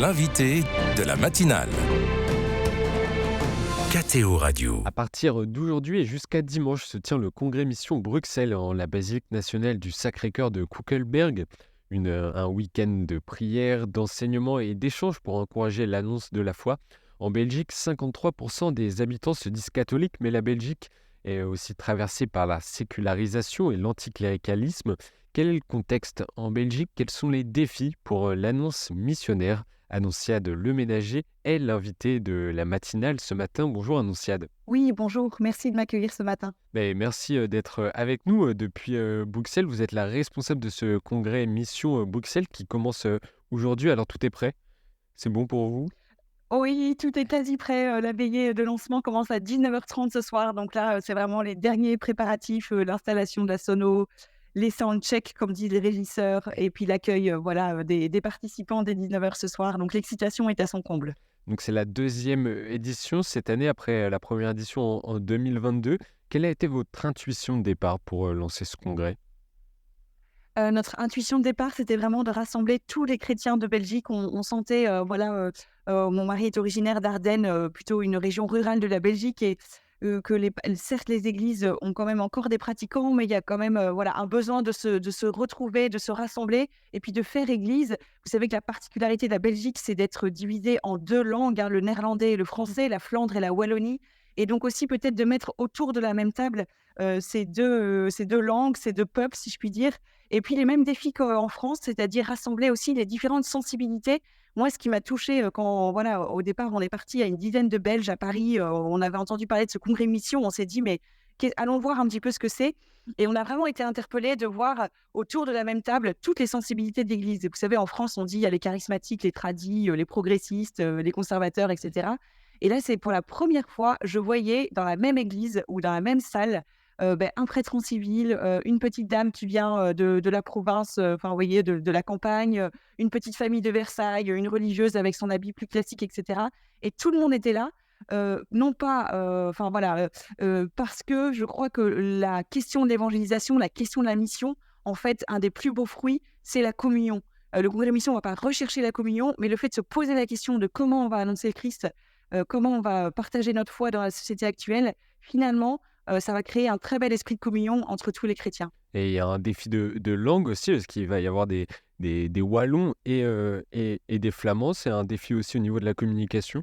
l'invité de la matinale. KTO Radio. À partir d'aujourd'hui et jusqu'à dimanche se tient le congrès Mission Bruxelles en la basilique nationale du Sacré-Cœur de Koekelberg. Un week-end de prières, d'enseignement et d'échanges pour encourager l'annonce de la foi. En Belgique, 53% des habitants se disent catholiques, mais la Belgique est aussi traversée par la sécularisation et l'anticléricalisme. Quel est le contexte en Belgique? Quels sont les défis pour l'annonce missionnaire? Annonciade Leménager est l'invitée de la matinale ce matin. Bonjour Annonciade. Oui, bonjour, merci de m'accueillir ce matin. Merci d'être avec nous depuis Bruxelles. Vous êtes la responsable de ce congrès Mission Bruxelles qui commence aujourd'hui. Alors tout est prêt? C'est bon pour vous? Oui, tout est quasi prêt. La veillée de lancement commence à 19h30 ce soir. Donc là, c'est vraiment les derniers préparatifs, l'installation de la sono, les soundchecks, comme disent les régisseurs, et puis l'accueil des participants dès 19h ce soir. Donc l'excitation est à son comble. Donc c'est la deuxième édition cette année après la première édition en 2022. Quelle a été votre intuition de départ pour lancer ce congrès? Notre intuition de départ, c'était vraiment de rassembler tous les chrétiens de Belgique. On sentait, mon mari est originaire d'Ardennes, plutôt une région rurale de la Belgique, et certes, les églises ont quand même encore des pratiquants, mais il y a quand même un besoin de se retrouver, de se rassembler et puis de faire église. Vous savez que la particularité de la Belgique, c'est d'être divisée en deux langues, le néerlandais et le français, la Flandre et la Wallonie. Et donc aussi peut-être de mettre autour de la même table ces deux langues, ces deux peuples, si je puis dire. Et puis les mêmes défis qu'en France, c'est-à-dire rassembler aussi les différentes sensibilités. Moi, ce qui m'a touchée au départ, on est parti à une dizaine de Belges à Paris. On avait entendu parler de ce congrès mission. On s'est dit, mais allons voir un petit peu ce que c'est. Et on a vraiment été interpellés de voir autour de la même table toutes les sensibilités de l'Église. Et vous savez, en France, on dit il y a les charismatiques, les tradis, les progressistes, les conservateurs, etc. Et là, c'est pour la première fois, je voyais dans la même église ou dans la même salle un prêtre en civil, une petite dame qui vient de la province, vous voyez, de la campagne, une petite famille de Versailles, une religieuse avec son habit plus classique, etc. Et tout le monde était là, non pas, parce que je crois que la question de l'évangélisation, la question de la mission, en fait, un des plus beaux fruits, c'est la communion. Le congrès de mission, on ne va pas rechercher la communion, mais le fait de se poser la question de comment on va annoncer le Christ, comment on va partager notre foi dans la société actuelle, finalement, ça va créer un très bel esprit de communion entre tous les chrétiens. Et il y a un défi de langue aussi, parce qu'il va y avoir des Wallons et des Flamands. C'est un défi aussi au niveau de la communication.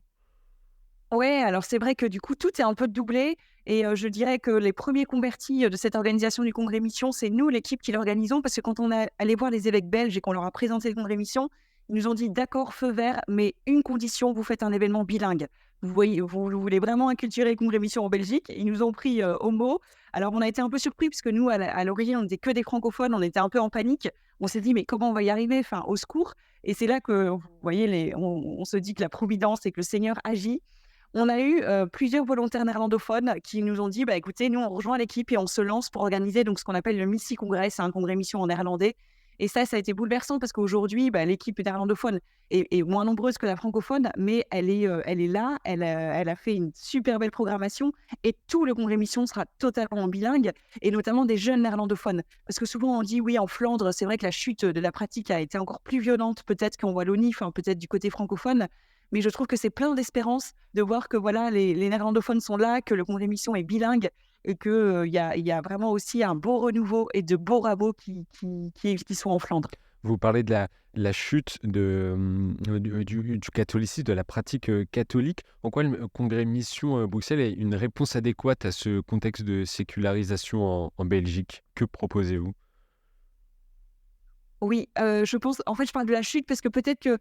Ouais, alors c'est vrai que du coup, tout est un peu doublé, et je dirais que les premiers convertis de cette organisation du Congrès Mission, c'est nous, l'équipe, qui l'organisons, parce que quand on est allé voir les évêques belges et qu'on leur a présenté le Congrès Mission, ils nous ont dit: «D'accord, feu vert, mais une condition, vous faites un événement bilingue. Vous voyez, vous voulez vraiment inculturer le Congrès Mission en Belgique?» Ils nous ont pris au mot. Alors on a été un peu surpris, puisque nous, à l'origine, on n'était que des francophones, on était un peu en panique. On s'est dit: «Mais comment on va y arriver? Enfin, au secours!» Et c'est là que, vous voyez, on se dit que la providence et que le Seigneur agit. On a eu plusieurs volontaires néerlandophones qui nous ont dit: «Bah, écoutez, nous, on rejoint l'équipe et on se lance pour organiser donc ce qu'on appelle le Missie Congrès». C'est un congrès mission en néerlandais, et ça a été bouleversant, parce qu'aujourd'hui, l'équipe néerlandophone est moins nombreuse que la francophone, mais elle est là, elle a fait une super belle programmation, et tout le congrès mission sera totalement bilingue, et notamment des jeunes néerlandophones. Parce que souvent, on dit: «Oui, en Flandre, c'est vrai que la chute de la pratique a été encore plus violente peut-être qu'en Wallonie», peut-être du côté francophone. Mais je trouve que c'est plein d'espérance de voir que les néerlandophones sont là, que le congrès mission est bilingue, et qu'il y a vraiment aussi un beau renouveau et de beaux rabots qui sont en Flandre. Vous parlez de la chute du catholicisme, de la pratique catholique. En quoi le congrès Mission Bruxelles est une réponse adéquate à ce contexte de sécularisation en Belgique? Que proposez-vous? Oui, je pense, en fait, je parle de la chute parce que peut-être que,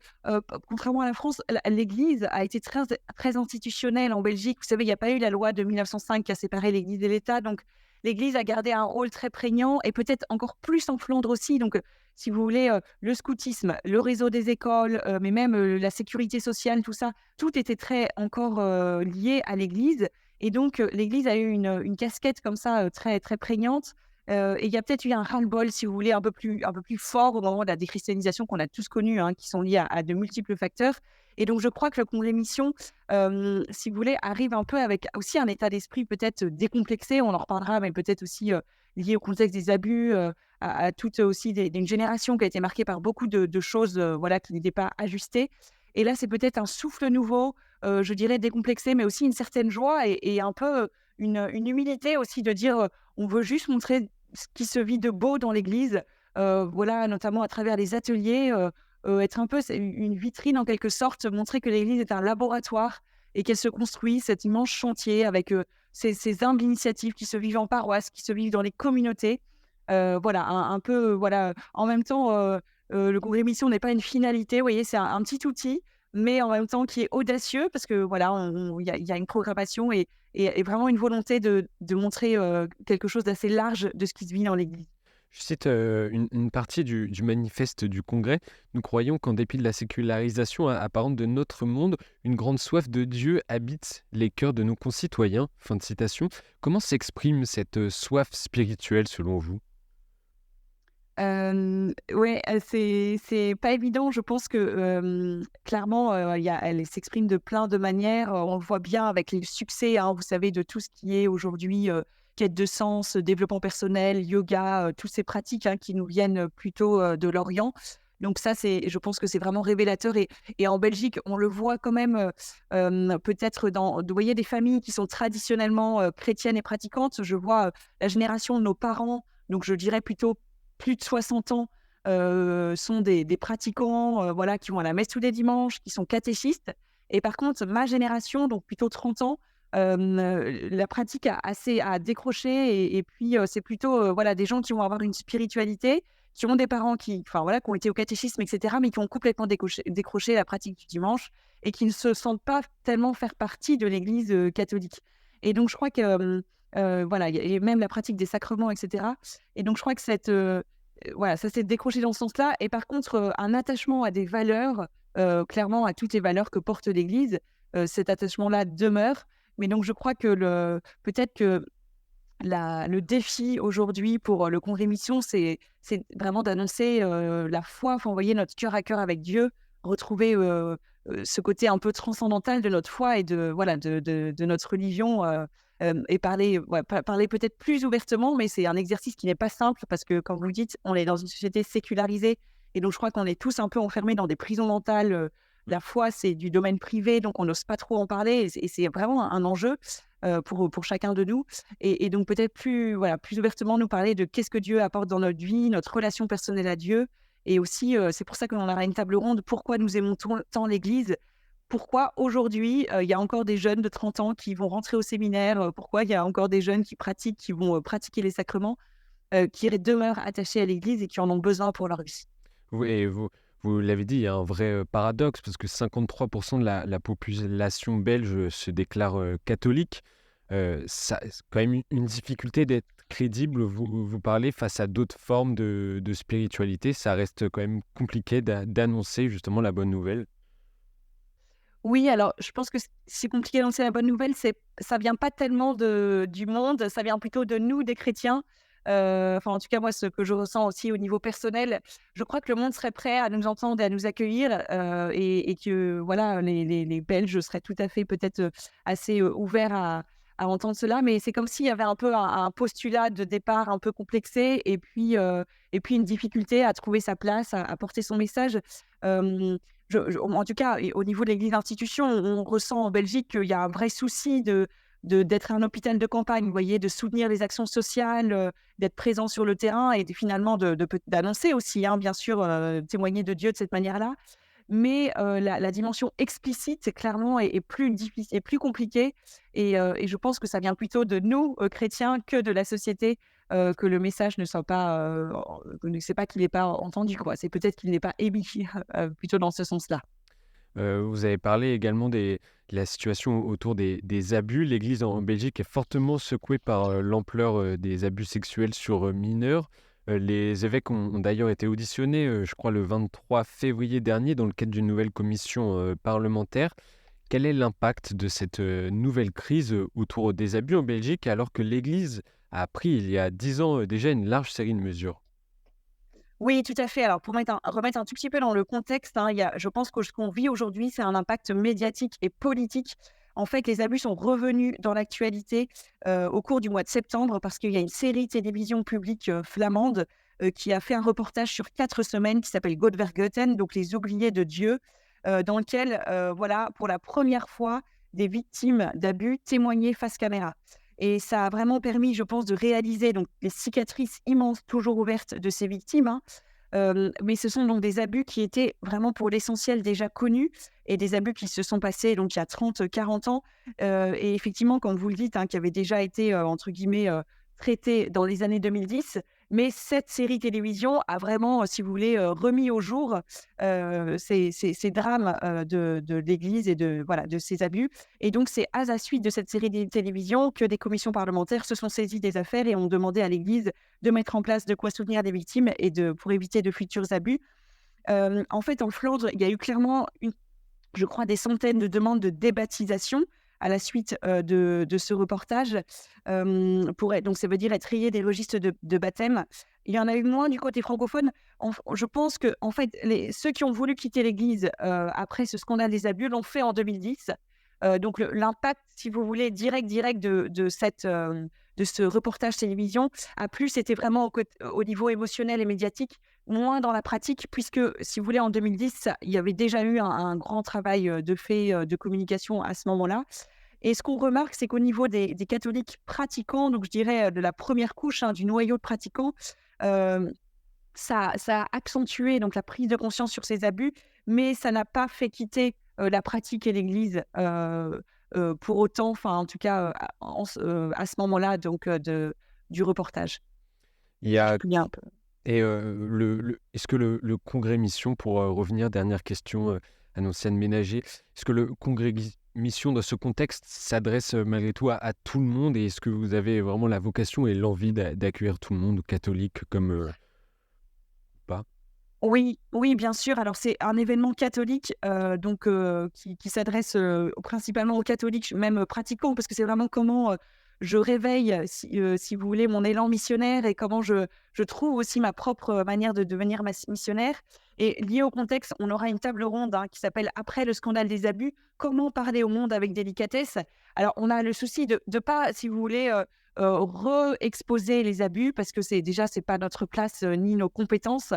contrairement à la France, l'Église a été très très institutionnelle en Belgique. Vous savez, il n'y a pas eu la loi de 1905 qui a séparé l'Église et l'État, donc l'Église a gardé un rôle très prégnant, et peut-être encore plus en Flandre aussi. Donc, si vous voulez, le scoutisme, le réseau des écoles, mais même, la sécurité sociale, tout ça, tout était très encore, lié à l'Église, et donc l'Église a eu une casquette comme ça, très très prégnante. Et il y a peut-être eu un ras-le-bol, si vous voulez, un peu plus fort au moment de la déchristianisation qu'on a tous connue, qui sont liés à de multiples facteurs. Et donc je crois que le congrès mission, si vous voulez, arrive un peu avec aussi un état d'esprit peut-être décomplexé, on en reparlera, mais peut-être aussi lié au contexte des abus, à toute aussi d'une génération qui a été marquée par beaucoup de choses qui n'étaient pas ajustées. Et là, c'est peut-être un souffle nouveau, je dirais décomplexé, mais aussi une certaine joie et un peu une humilité aussi de dire, on veut juste montrer ce qui se vit de beau dans l'église, voilà, notamment à travers les ateliers, être un peu c'est une vitrine en quelque sorte, montrer que l'église est un laboratoire et qu'elle se construit, cet immense chantier avec, ces humbles initiatives qui se vivent en paroisse, qui se vivent dans les communautés. Voilà, un peu, voilà, en même temps, le congrès mission n'est pas une finalité, vous voyez? C'est un petit outil, mais en même temps qui est audacieux parce que voilà, il y a une programmation et vraiment une volonté de montrer, quelque chose d'assez large de ce qui se vit dans l'église. Je cite une partie du manifeste du Congrès. Nous croyons qu'en dépit de la sécularisation apparente de notre monde, une grande soif de Dieu habite les cœurs de nos concitoyens. Fin de citation. Comment s'exprime cette soif spirituelle selon vous? Ouais, c'est pas évident. Je pense que, clairement, elle s'exprime de plein de manières. On le voit bien avec les succès, hein, vous savez, de tout ce qui est aujourd'hui, quête de sens, développement personnel, yoga, toutes ces pratiques, hein, qui nous viennent plutôt, de l'Orient. Donc ça, je pense que c'est vraiment révélateur et en Belgique, on le voit quand même, peut-être vous voyez, des familles qui sont traditionnellement, chrétiennes et pratiquantes. Je vois, la génération de nos parents, donc je dirais plutôt plus de 60 ans, sont des pratiquants, voilà, qui vont à la messe tous les dimanches, qui sont catéchistes et par contre, ma génération, donc plutôt 30 ans, la pratique a décroché et puis, c'est plutôt, voilà, des gens qui vont avoir une spiritualité, qui ont des parents qui enfin, voilà, qui ont été au catéchisme et cetera, mais qui ont complètement décroché la pratique du dimanche et qui ne se sentent pas tellement faire partie de l'Église, catholique et donc je crois que, voilà, il y a et même la pratique des sacrements et cetera et donc je crois que voilà, ça s'est décroché dans ce sens-là et par contre, un attachement à des valeurs, clairement à toutes les valeurs que porte l'Église, cet attachement-là demeure. Mais donc je crois que peut-être que le défi aujourd'hui pour, le congrès mission, c'est vraiment d'annoncer, la foi, enfin envoyer notre cœur à cœur avec Dieu, retrouver, ce côté un peu transcendantal de notre foi et de voilà, de notre religion, et parler, ouais, parler peut-être plus ouvertement, mais c'est un exercice qui n'est pas simple parce que comme vous le dites, on est dans une société sécularisée et donc je crois qu'on est tous un peu enfermés dans des prisons mentales, la foi, c'est du domaine privé, donc on n'ose pas trop en parler et c'est vraiment un enjeu, pour chacun de nous et donc peut-être plus, voilà, plus ouvertement nous parler de qu'est-ce que Dieu apporte dans notre vie, notre relation personnelle à Dieu et aussi, c'est pour ça qu'on aura une table ronde. Pourquoi nous aimons tant l'Église? Pourquoi aujourd'hui, il y a encore des jeunes de 30 ans qui vont rentrer au séminaire? Pourquoi il y a encore des jeunes qui vont, pratiquer les sacrements, qui demeurent attachés à l'Église et qui en ont besoin pour leur vie? Vous l'avez dit, il y a un vrai paradoxe parce que 53% de la population belge se déclare catholique. C'est quand même une difficulté d'être crédible. Vous parlez face à d'autres formes de spiritualité. Ça reste quand même compliqué d'annoncer justement la bonne nouvelle. Oui, alors je pense que c'est compliqué d'annoncer la bonne nouvelle, ça vient pas tellement du monde, ça vient plutôt de nous, des chrétiens. Enfin, en tout cas, moi, ce que je ressens aussi au niveau personnel, je crois que le monde serait prêt à nous entendre et à nous accueillir, et que voilà, les Belges seraient tout à fait peut-être, assez, ouverts à entendre cela. Mais c'est comme s'il y avait un peu un postulat de départ un peu complexé et puis une difficulté à trouver sa place, à porter son message. En tout cas, et au niveau de l'Église institution, on ressent en Belgique qu'il y a un vrai souci d'être un hôpital de campagne, vous voyez, de soutenir les actions sociales, d'être présent sur le terrain et finalement d'annoncer aussi, hein, bien sûr, témoigner de Dieu de cette manière-là. Mais la dimension explicite, clairement, est plus difficile, est plus compliquée et je pense que ça vient plutôt de nous, chrétiens, que de la société, que le message ne soit pas, c'est pas qu'il n'est pas entendu, quoi. C'est peut-être qu'il n'est pas émis, plutôt dans ce sens-là. Vous avez parlé également de la situation autour des abus. L'Église en Belgique est fortement secouée par l'ampleur des abus sexuels sur mineurs. Les évêques ont d'ailleurs été auditionnés, je crois, le 23 février dernier dans le cadre d'une nouvelle commission parlementaire. Quel est l'impact de cette nouvelle crise autour des abus en Belgique alors que l'Église a pris il y a 10 ans déjà une large série de mesures? Oui, tout à fait. Alors pour remettre un tout petit peu dans le contexte, hein, je pense que ce qu'on vit aujourd'hui, c'est un impact médiatique et politique. En fait, les abus sont revenus dans l'actualité au cours du mois de septembre parce qu'il y a une série télévision publique flamande qui a fait un reportage sur 4 semaines qui s'appelle Godvergeten, donc les oubliés de Dieu. dans lequel, voilà, pour la première fois, des victimes d'abus témoignaient face caméra. Et ça a vraiment permis, je pense, de réaliser donc les cicatrices immenses toujours ouvertes de ces victimes, hein. Mais ce sont donc des abus qui étaient vraiment pour l'essentiel déjà connus et des abus qui se sont passés donc il y a 30, 40 ans, et effectivement, comme vous le dites, hein, qui avaient déjà été, entre guillemets, traités dans les années 2010. Mais cette série télévision a vraiment, si vous voulez, remis au jour, ces drames, de l'Église et de voilà, de ces abus. Et donc c'est à la suite de cette série de télévision que des commissions parlementaires se sont saisies des affaires et ont demandé à l'Église de mettre en place de quoi soutenir des victimes et pour éviter de futurs abus. En fait, en Flandre, il y a eu clairement je crois, des centaines de demandes de débaptisation à la suite, de ce reportage, donc ça veut dire être rayé des registres de baptême. Il y en a eu moins du côté francophone. Je pense que en fait, ceux qui ont voulu quitter l'Église, après ce scandale des abus l'ont fait en 2010. Donc l'impact, si vous voulez, direct de ce reportage télévision a plus été vraiment au niveau émotionnel et médiatique, moins dans la pratique puisque, si vous voulez, en 2010, il y avait déjà eu un grand travail, de communication à ce moment-là. Et ce qu'on remarque, c'est qu'au niveau des catholiques pratiquants, donc je dirais, de la première couche, hein, du noyau de pratiquants, hem, ça a accentué donc la prise de conscience sur ces abus, mais ça n'a pas fait quitter, la pratique et l'Église, pour autant, enfin en tout cas, à ce moment-là donc, du reportage. Il y Si je a puis dire un peu. et est-ce que le congrès mission pour, revenir, dernière question, Annonciane Ménager, est-ce que le congrès mission dans ce contexte s'adresse, malgré tout à tout le monde et est-ce que vous avez vraiment la vocation et l'envie d'accueillir tout le monde, catholique comme, pas? Oui, oui, bien sûr. Alors c'est un événement catholique, donc qui s'adresse, principalement aux catholiques, même pratiquants, parce que c'est vraiment comment, je réveille, si vous voulez, mon élan missionnaire et comment je trouve aussi ma propre manière de devenir missionnaire. Et lié au contexte, on aura une table ronde, hein, qui s'appelle «Après le scandale des abus, comment parler au monde avec délicatesse». Alors on a le souci de pas, si vous voulez, re-exposer les abus parce que c'est pas notre place, ni nos compétences.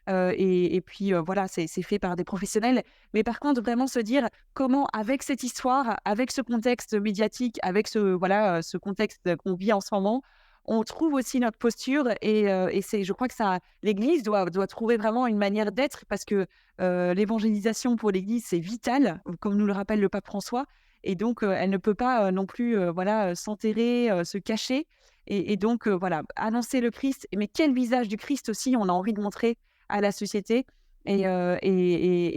Et puis, voilà, c'est fait par des professionnels. Mais par contre, vraiment se dire comment, avec cette histoire, avec ce contexte médiatique, avec voilà, ce contexte qu'on vit en ce moment, on trouve aussi notre posture et je crois que ça l'Église doit trouver vraiment une manière d'être parce que, l'évangélisation pour l'Église, c'est vital, comme nous le rappelle le pape François. Et donc, elle ne peut pas, non plus, voilà, s'enterrer, se cacher et donc, voilà, annoncer le Christ. Mais quel visage du Christ aussi on a envie de montrer à la société et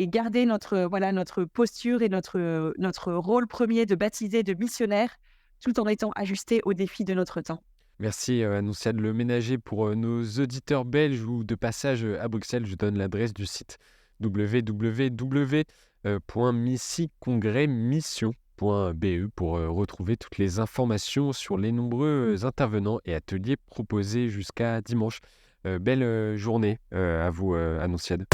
garder voilà, notre posture et notre rôle premier de baptisé, de missionnaire, tout en étant ajusté aux défis de notre temps. Merci, Annonciade Le Ménager. Pour, nos auditeurs belges ou de passage, à Bruxelles, je donne l'adresse du site www.missycongrèsmission.be pour, retrouver toutes les informations sur les nombreux intervenants et ateliers proposés jusqu'à dimanche. Belle, journée, à vous, Annonciade.